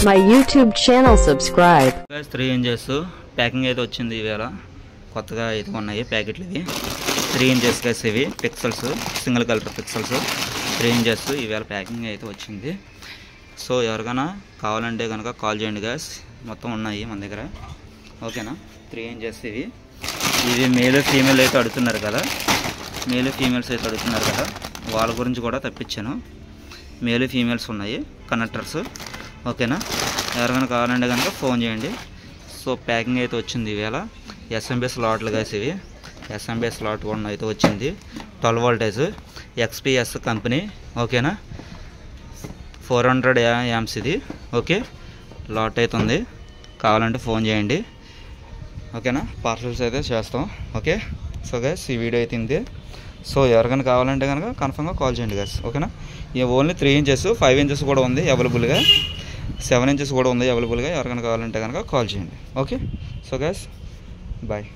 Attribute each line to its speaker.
Speaker 1: my YouTube channel, subscribe.
Speaker 2: 3 inches packing అయితే వచ్చింది ఇవేళ కొత్తగా అయితే ఉన్నాయి ప్యాకెట్లు ఇవి 3 inches గైస్ ఇవి pixels single colour pixels 3 inches ఇవేళ ప్యాకింగ్ అయితే వచ్చింది సో ఎవరికైనా కావాలంటే కనుక కాల్ చేయండి గైస్ మొత్తం ఉన్నాయి మన దగ్గర ఓకేనా 3 inches ఇవి మేల్ ఫీమేల్ అయితే అడుగుతున్నారు కదా మేల్ ఫీమేల్స్ అయితే అడుగుతున్నారు కదా వాళ్ళ గురించి కూడా తప్పించాను మేల్ ఫీమేల్స్ ఉన్నాయి కనెక్టర్స్ ఓకేనా ఎవరికైనా కావాలంటే కనుక ఫోన్ చేయండి సో ప్యాకింగ్ అయితే వచ్చింది ఇవేళ ఎస్ఎంబీ స్లాట్లు గైస్ ఇవి ఎస్ఎంబీ స్లాట్ కూడా అయితే వచ్చింది 12 voltage XPS కంపెనీ ఓకేనా 400 amps ఇది ఓకే లాట్ అయితే ఉంది కావాలంటే ఫోన్ చేయండి ఓకేనా పార్సల్స్ అయితే చేస్తాం ఓకే సో గైస్ ఈ వీడియో అయితే ఇంతే సో ఎవరికైనా కావాలంటే కనుక కన్ఫర్మ్గా కాల్ చేయండి గైస్ ఓకేనా ఇది ఓన్లీ 3 inches 5 inches కూడా ఉంది అవైలబుల్గా 7 inches కూడా ఉంది అవైలబుల్గా ఎవరికైనా కావాలంటే కనుక కాల్ చేయండి ఓకే సో గైస్ బాయ్